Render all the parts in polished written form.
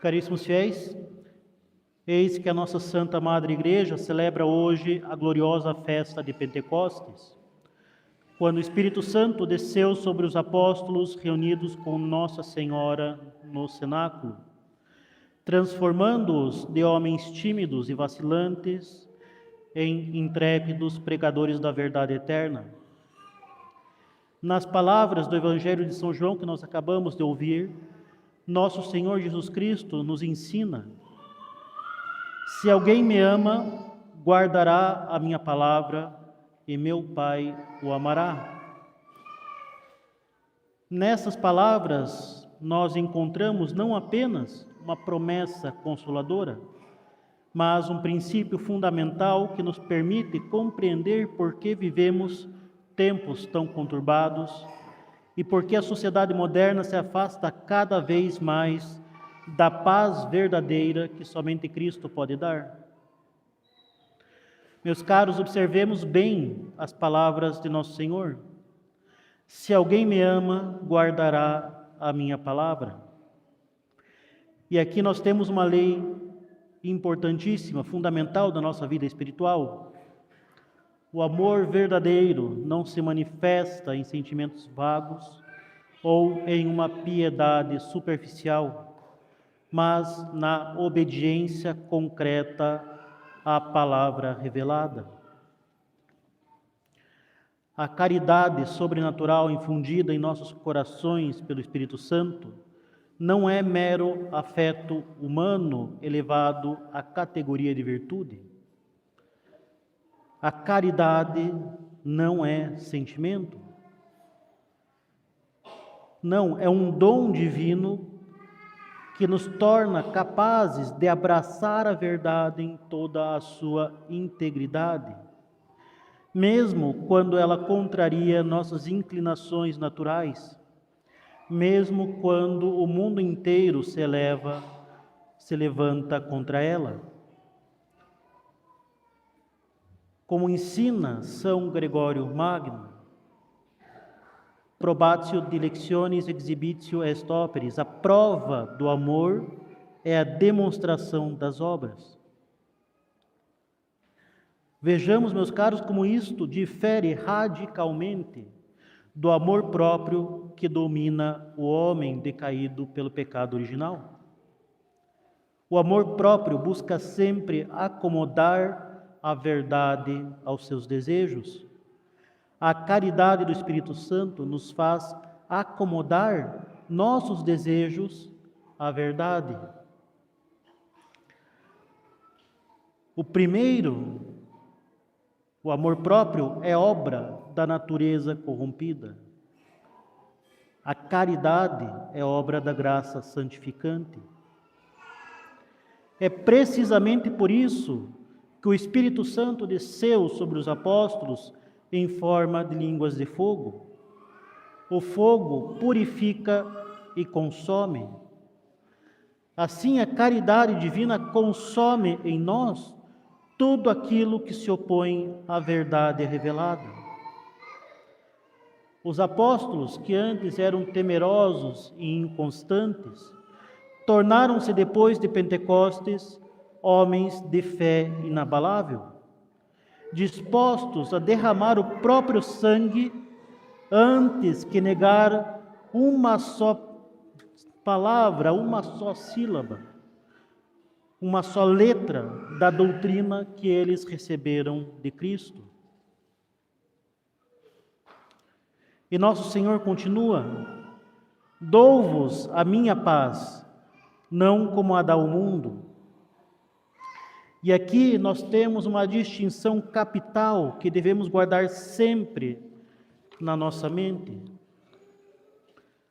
Caríssimos fiéis, eis que a nossa Santa Madre Igreja celebra hoje a gloriosa festa de Pentecostes, quando o Espírito Santo desceu sobre os apóstolos reunidos com Nossa Senhora no cenáculo, transformando-os de homens tímidos e vacilantes em intrépidos pregadores da verdade eterna. Nas palavras do Evangelho de São João que nós acabamos de ouvir, nosso Senhor Jesus Cristo nos ensina: se alguém me ama, guardará a minha palavra e meu Pai o amará. Nessas palavras nós encontramos não apenas uma promessa consoladora, mas um princípio fundamental que nos permite compreender por que vivemos tempos tão conturbados e por que a sociedade moderna se afasta cada vez mais da paz verdadeira que somente Cristo pode dar. Meus caros, observemos bem as palavras de nosso Senhor. Se alguém me ama, guardará a minha palavra. E aqui nós temos uma lei importantíssima, fundamental da nossa vida espiritual. O amor verdadeiro não se manifesta em sentimentos vagos ou em uma piedade superficial, mas na obediência concreta à palavra revelada. A caridade sobrenatural infundida em nossos corações pelo Espírito Santo não é mero afeto humano elevado à categoria de virtude. A caridade não é sentimento. Não, é um dom divino que nos torna capazes de abraçar a verdade em toda a sua integridade, mesmo quando ela contraria nossas inclinações naturais, mesmo quando o mundo inteiro se levanta contra ela. Como ensina São Gregório Magno, probatio dilectionis exhibitio est operis, a prova do amor é a demonstração das obras. Vejamos, meus caros, como isto difere radicalmente do amor próprio que domina o homem decaído pelo pecado original. O amor próprio busca sempre acomodar a verdade aos seus desejos. A caridade do Espírito Santo nos faz acomodar nossos desejos à verdade. O primeiro, o amor próprio, é obra da natureza corrompida. A caridade é obra da graça santificante. É precisamente por isso que o Espírito Santo desceu sobre os apóstolos em forma de línguas de fogo. O fogo purifica e consome. Assim, a caridade divina consome em nós tudo aquilo que se opõe à verdade revelada. Os apóstolos, que antes eram temerosos e inconstantes, tornaram-se depois de Pentecostes homens de fé inabalável, dispostos a derramar o próprio sangue antes que negar uma só palavra, uma só sílaba, uma só letra da doutrina que eles receberam de Cristo. E nosso Senhor continua: dou-vos a minha paz, não como a dá o mundo. E aqui nós temos uma distinção capital que devemos guardar sempre na nossa mente.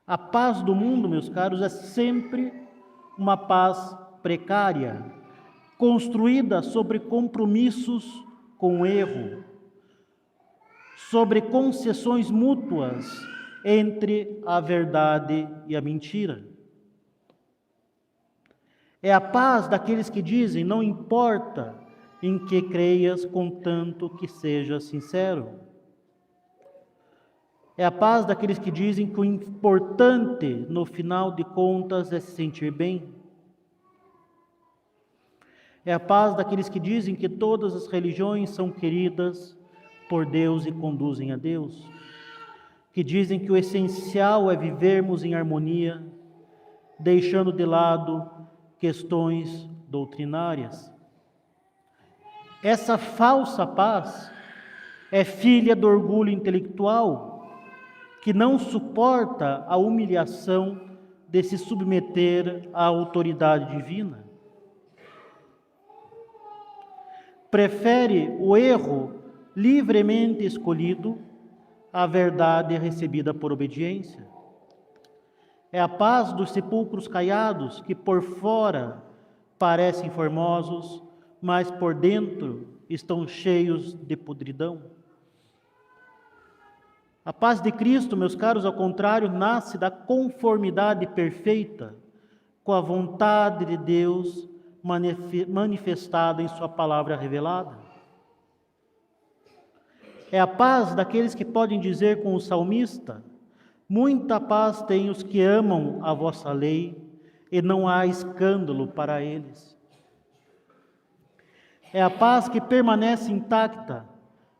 A paz do mundo, meus caros, é sempre uma paz precária, construída sobre compromissos com o erro, sobre concessões mútuas entre a verdade e a mentira. É a paz daqueles que dizem: não importa em que creias, contanto que seja sincero. É a paz daqueles que dizem que o importante, no final de contas, é se sentir bem. É a paz daqueles que dizem que todas as religiões são queridas por Deus e conduzem a Deus, que dizem que o essencial é vivermos em harmonia, deixando de lado questões doutrinárias. Essa falsa paz é filha do orgulho intelectual, que não suporta a humilhação de se submeter à autoridade divina. Prefere o erro livremente escolhido à verdade recebida por obediência. É a paz dos sepulcros caiados, que por fora parecem formosos, mas por dentro estão cheios de podridão. A paz de Cristo, meus caros, ao contrário, nasce da conformidade perfeita com a vontade de Deus manifestada em sua palavra revelada. É a paz daqueles que podem dizer com o salmista: muita paz têm os que amam a vossa lei, e não há escândalo para eles. É a paz que permanece intacta,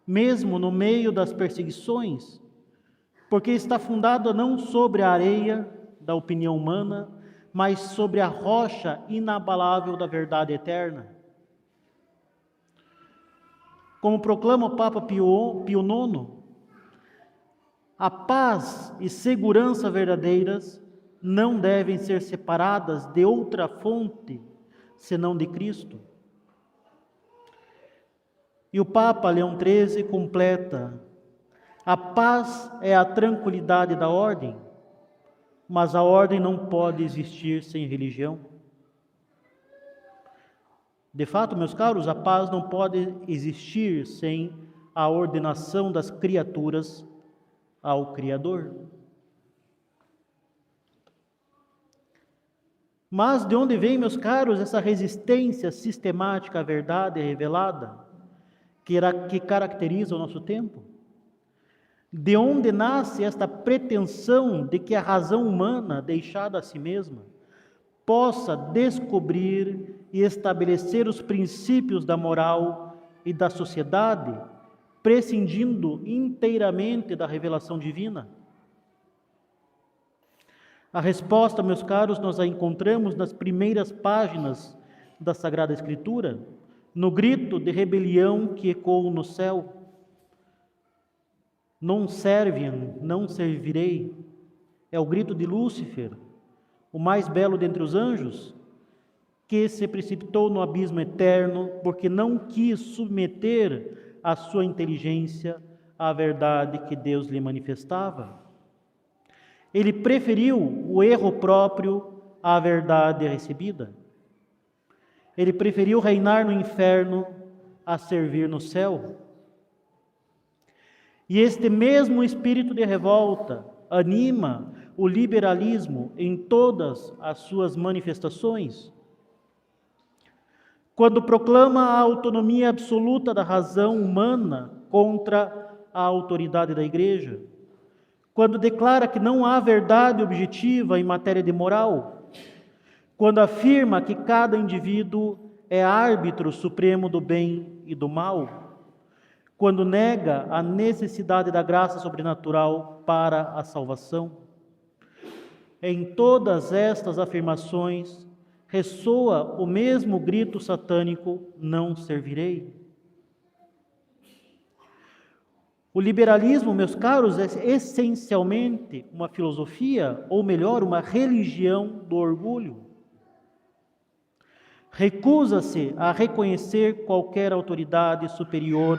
mesmo no meio das perseguições, porque está fundada não sobre a areia da opinião humana, mas sobre a rocha inabalável da verdade eterna. Como proclama o Papa Pio IX, a paz e segurança verdadeiras não devem ser separadas de outra fonte, senão de Cristo. E o Papa Leão XIII completa: a paz é a tranquilidade da ordem, mas a ordem não pode existir sem religião. De fato, meus caros, a paz não pode existir sem a ordenação das criaturas ao Criador. Mas de onde vem, meus caros, essa resistência sistemática à verdade revelada que caracteriza o nosso tempo? De onde nasce esta pretensão de que a razão humana, deixada a si mesma, possa descobrir e estabelecer os princípios da moral e da sociedade, prescindindo inteiramente da revelação divina? A resposta, meus caros, nós a encontramos nas primeiras páginas da Sagrada Escritura, no grito de rebelião que ecoou no céu: non serviam, não servirei. É o grito de Lúcifer, o mais belo dentre os anjos, que se precipitou no abismo eterno porque não quis submeter a sua inteligência à verdade que Deus lhe manifestava. Ele preferiu o erro próprio à verdade recebida. Ele preferiu reinar no inferno a servir no céu. E este mesmo espírito de revolta anima o liberalismo em todas as suas manifestações. Quando proclama a autonomia absoluta da razão humana contra a autoridade da Igreja, quando declara que não há verdade objetiva em matéria de moral, quando afirma que cada indivíduo é árbitro supremo do bem e do mal, quando nega a necessidade da graça sobrenatural para a salvação. Em todas estas afirmações ressoa o mesmo grito satânico: não servirei. O liberalismo, meus caros, é essencialmente uma filosofia, ou melhor, uma religião do orgulho. Recusa-se a reconhecer qualquer autoridade superior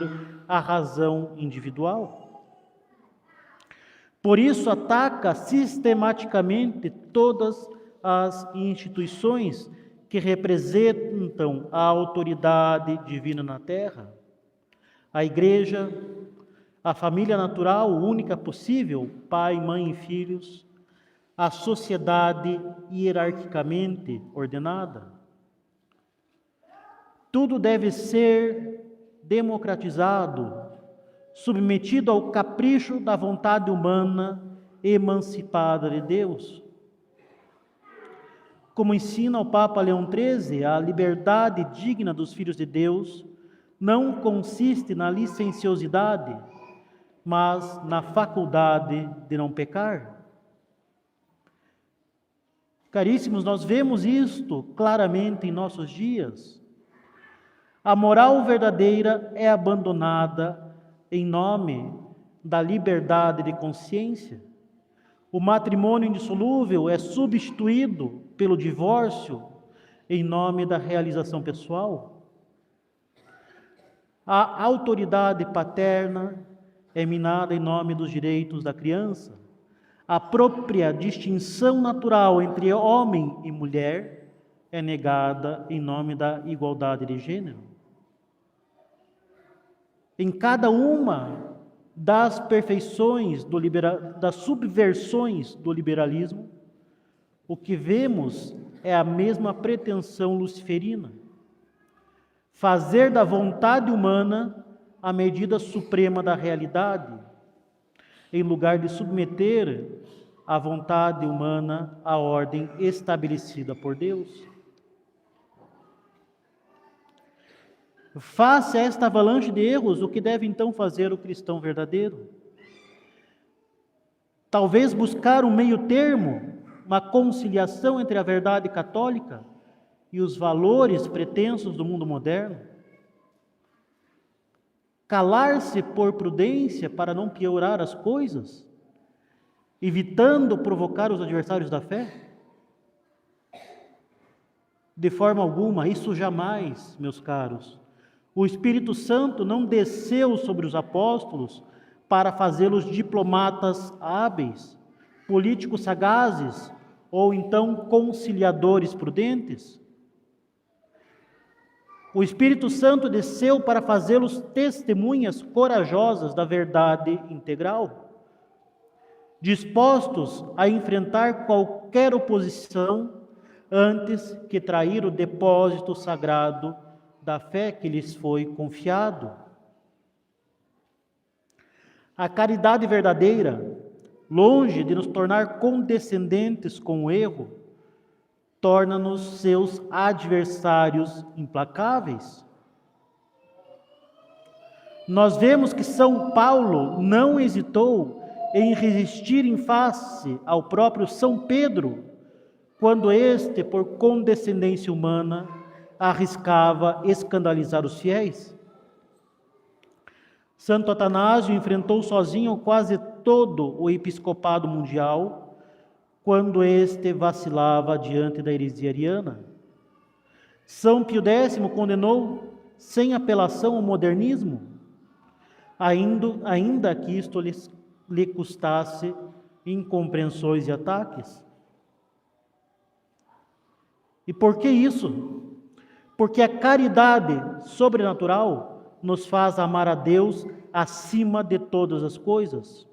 à razão individual. Por isso, ataca sistematicamente todas as instituições que representam a autoridade divina na terra. A Igreja, a família natural, única possível, pai, mãe e filhos, a sociedade hierarquicamente ordenada. Tudo deve ser democratizado, submetido ao capricho da vontade humana emancipada de Deus. Como ensina o Papa Leão XIII, a liberdade digna dos filhos de Deus não consiste na licenciosidade, mas na faculdade de não pecar. Caríssimos, nós vemos isto claramente em nossos dias. A moral verdadeira é abandonada em nome da liberdade de consciência. O matrimônio indissolúvel é substituído pelo divórcio em nome da realização pessoal. A autoridade paterna é minada em nome dos direitos da criança. A própria distinção natural entre homem e mulher é negada em nome da igualdade de gênero. Em cada uma das perfeições das subversões do liberalismo, o que vemos é a mesma pretensão luciferina: fazer da vontade humana a medida suprema da realidade, em lugar de submeter a vontade humana à ordem estabelecida por Deus. Face a esta avalanche de erros, o que deve então fazer o cristão verdadeiro? Talvez buscar um meio termo, uma conciliação entre a verdade católica e os valores pretensos do mundo moderno? Calar-se por prudência para não piorar as coisas, evitando provocar os adversários da fé? De forma alguma, isso jamais, meus caros. O Espírito Santo não desceu sobre os apóstolos para fazê-los diplomatas hábeis, políticos sagazes ou então conciliadores prudentes. O Espírito Santo desceu para fazê-los testemunhas corajosas da verdade integral, dispostos a enfrentar qualquer oposição antes que trair o depósito sagrado da fé que lhes foi confiado. A caridade verdadeira, longe de nos tornar condescendentes com o erro, torna-nos seus adversários implacáveis. Nós vemos que São Paulo não hesitou em resistir em face ao próprio São Pedro, quando este, por condescendência humana, arriscava escandalizar os fiéis. Santo Atanásio enfrentou sozinho quase todo o episcopado mundial, quando este vacilava diante da heresia ariana. São Pio X condenou sem apelação o modernismo, ainda que isto lhe custasse incompreensões e ataques. E por que isso? Porque a caridade sobrenatural nos faz amar a Deus acima de todas as coisas.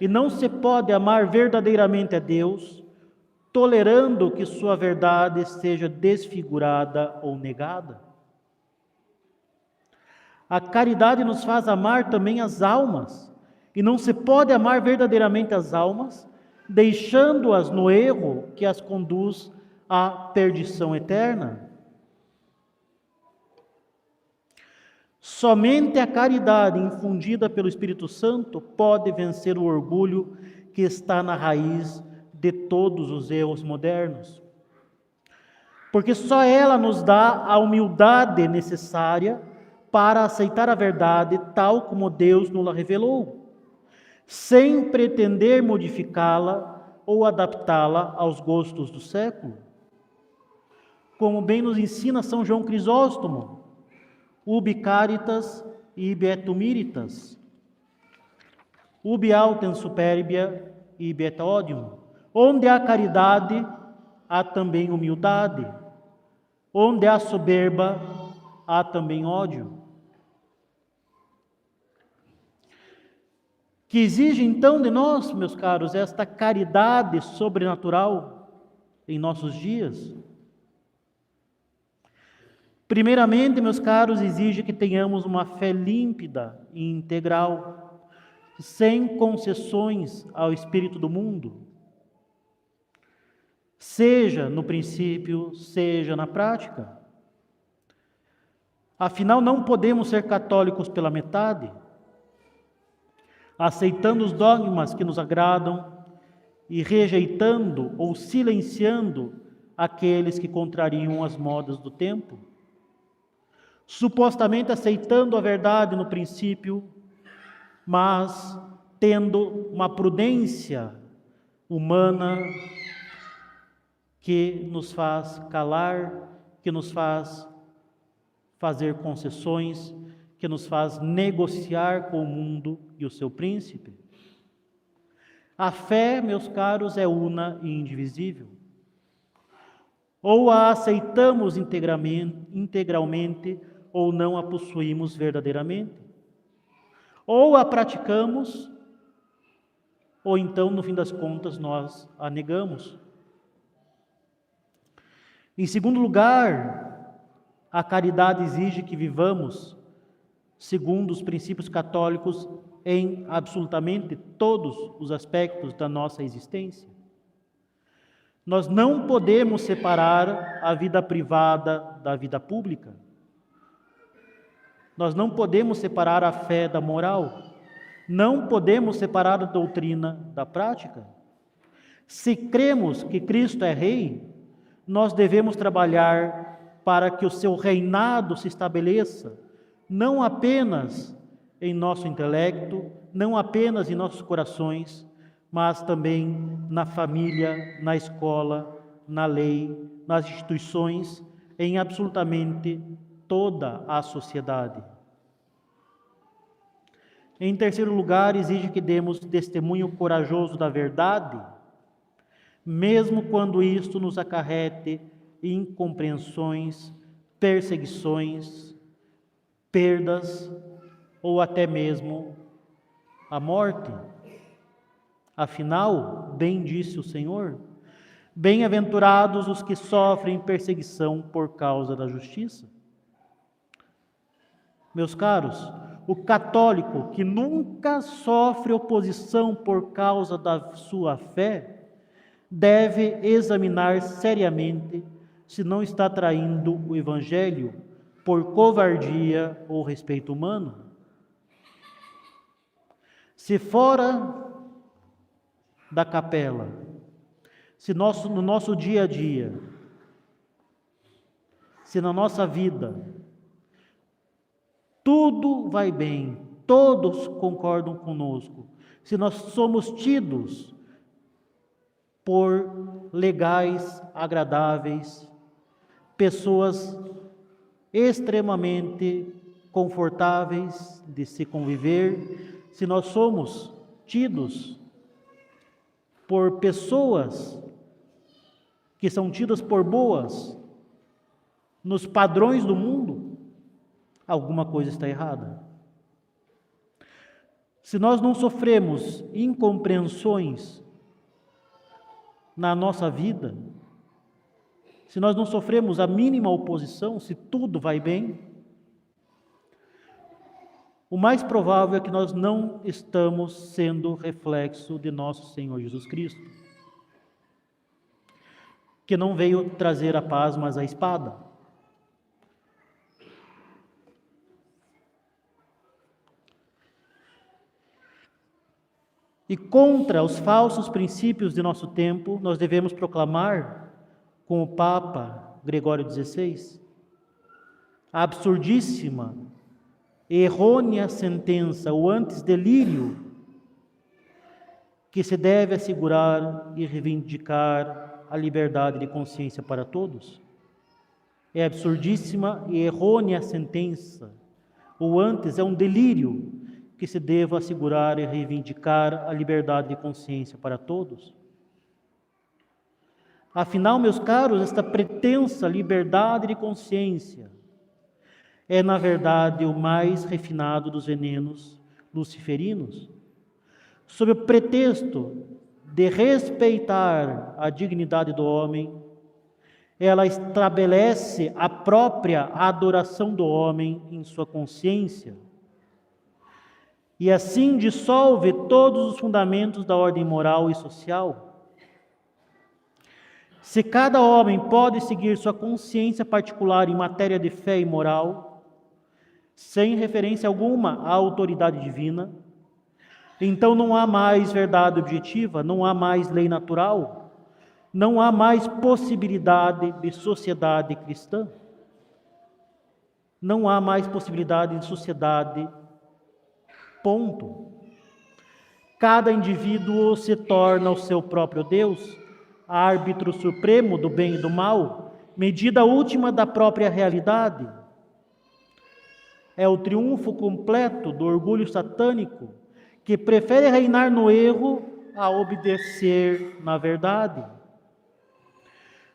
E não se pode amar verdadeiramente a Deus tolerando que sua verdade seja desfigurada ou negada. A caridade nos faz amar também as almas, e não se pode amar verdadeiramente as almas deixando-as no erro que as conduz à perdição eterna. Somente a caridade infundida pelo Espírito Santo pode vencer o orgulho que está na raiz de todos os erros modernos. Porque só ela nos dá a humildade necessária para aceitar a verdade tal como Deus nos revelou, sem pretender modificá-la ou adaptá-la aos gostos do século. Como bem nos ensina São João Crisóstomo, ubi caritas ibi et humilitas, ubi autem superbia ibi et odium. Onde há caridade, há também humildade. Onde há soberba, há também ódio. Que exige então de nós, meus caros, esta caridade sobrenatural em nossos dias? Primeiramente, meus caros, exige que tenhamos uma fé límpida e integral, sem concessões ao espírito do mundo. seja no princípio, seja na prática. Afinal, não podemos ser católicos pela metade, aceitando os dogmas que nos agradam e rejeitando ou silenciando aqueles que contrariam as modas do tempo, supostamente aceitando a verdade no princípio, mas tendo uma prudência humana que nos faz calar, que nos faz fazer concessões, que nos faz negociar com o mundo e o seu príncipe. A fé, meus caros, é una e indivisível. Ou a aceitamos integralmente, ou não a possuímos verdadeiramente. Ou a praticamos, ou então, no fim das contas, nós a negamos. Em segundo lugar, a caridade exige que vivamos segundo os princípios católicos em absolutamente todos os aspectos da nossa existência. Nós não podemos separar a vida privada da vida pública. Nós não podemos separar a fé da moral. Não podemos separar a doutrina da prática. Se cremos que Cristo é Rei, nós devemos trabalhar para que o seu reinado se estabeleça, não apenas em nosso intelecto, não apenas em nossos corações, mas também na família, na escola, na lei, nas instituições, em absolutamente toda a sociedade. Em terceiro lugar, exige que demos testemunho corajoso da verdade, mesmo quando isto nos acarrete incompreensões, perseguições, perdas ou até mesmo a morte. Afinal, bem disse o Senhor, bem-aventurados os que sofrem perseguição por causa da justiça. Meus caros, o católico que nunca sofre oposição por causa da sua fé, deve examinar seriamente se não está traindo o Evangelho por covardia ou respeito humano. Se fora da capela, se no nosso dia a dia, se na nossa vida, tudo vai bem, todos concordam conosco, se nós somos tidos por legais, agradáveis, pessoas extremamente confortáveis de se conviver, se nós somos tidos por pessoas que são tidas por boas nos padrões do mundo, alguma coisa está errada. Se nós não sofremos incompreensões na nossa vida, se nós não sofremos a mínima oposição, se tudo vai bem, o mais provável é que nós não estamos sendo reflexo de nosso Senhor Jesus Cristo, que não veio trazer a paz, mas a espada. E contra os falsos princípios de nosso tempo, nós devemos proclamar, com o Papa Gregório XVI, a absurdíssima e errônea sentença, ou antes delírio, que se deve assegurar e reivindicar a liberdade de consciência para todos. É absurdíssima e errônea sentença, ou antes é um delírio que se deva assegurar e reivindicar a liberdade de consciência para todos. Afinal, meus caros, esta pretensa liberdade de consciência é, na verdade, o mais refinado dos venenos luciferinos. Sob o pretexto de respeitar a dignidade do homem, ela estabelece a própria adoração do homem em sua consciência e assim dissolve todos os fundamentos da ordem moral e social. Se cada homem pode seguir sua consciência particular em matéria de fé e moral, sem referência alguma à autoridade divina, então não há mais verdade objetiva, não há mais lei natural, não há mais possibilidade de sociedade cristã. Não há mais possibilidade de sociedade, ponto. Cada indivíduo se torna o seu próprio Deus, árbitro supremo do bem e do mal, medida última da própria realidade. É o triunfo completo do orgulho satânico, que prefere reinar no erro a obedecer na verdade.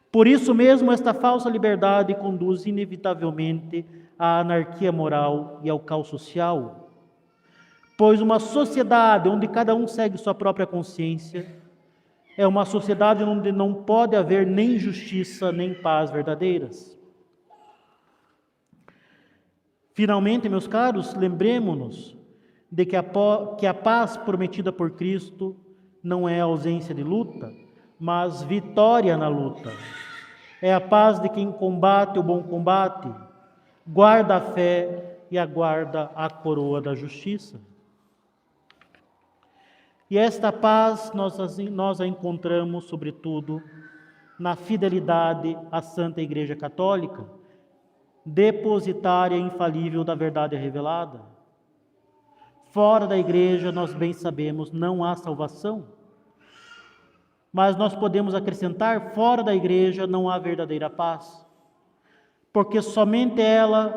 Por isso mesmo, esta falsa liberdade conduz inevitavelmente à anarquia moral e ao caos social. Pois uma sociedade onde cada um segue sua própria consciência é uma sociedade onde não pode haver nem justiça nem paz verdadeiras. Finalmente, meus caros, lembremos-nos de que a paz prometida por Cristo não é ausência de luta, mas vitória na luta. É a paz de quem combate o bom combate, guarda a fé e aguarda a coroa da justiça. E esta paz nós a encontramos, sobretudo, na fidelidade à Santa Igreja Católica, depositária infalível da verdade revelada. Fora da Igreja, nós bem sabemos, não há salvação. Mas nós podemos acrescentar, fora da Igreja não há verdadeira paz. Porque somente ela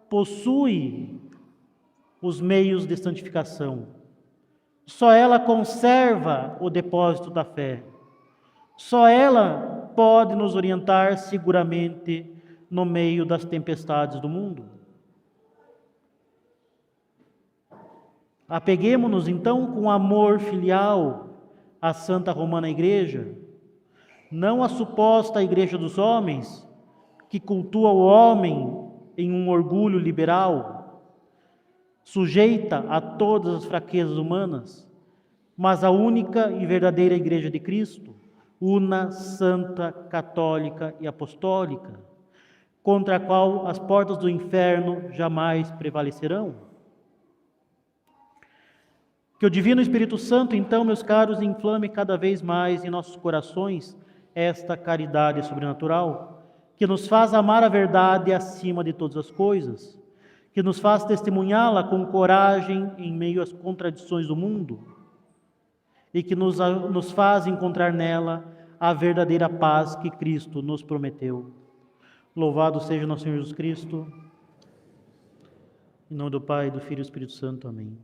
possui os meios de santificação. Só ela conserva o depósito da fé. Só ela pode nos orientar seguramente no meio das tempestades do mundo. Apeguemo-nos então com amor filial à Santa Romana Igreja, não a suposta Igreja dos homens, que cultua o homem em um orgulho liberal, sujeita a todas as fraquezas humanas, mas a única e verdadeira Igreja de Cristo, una, santa, católica e apostólica, contra a qual as portas do inferno jamais prevalecerão. Que o Divino Espírito Santo, então, meus caros, inflame cada vez mais em nossos corações esta caridade sobrenatural, que nos faz amar a verdade acima de todas as coisas, que nos faz testemunhá-la com coragem em meio às contradições do mundo, e que nos faz encontrar nela a verdadeira paz que Cristo nos prometeu. Louvado seja nosso Senhor Jesus Cristo. Em nome do Pai, do Filho e do Espírito Santo. Amém.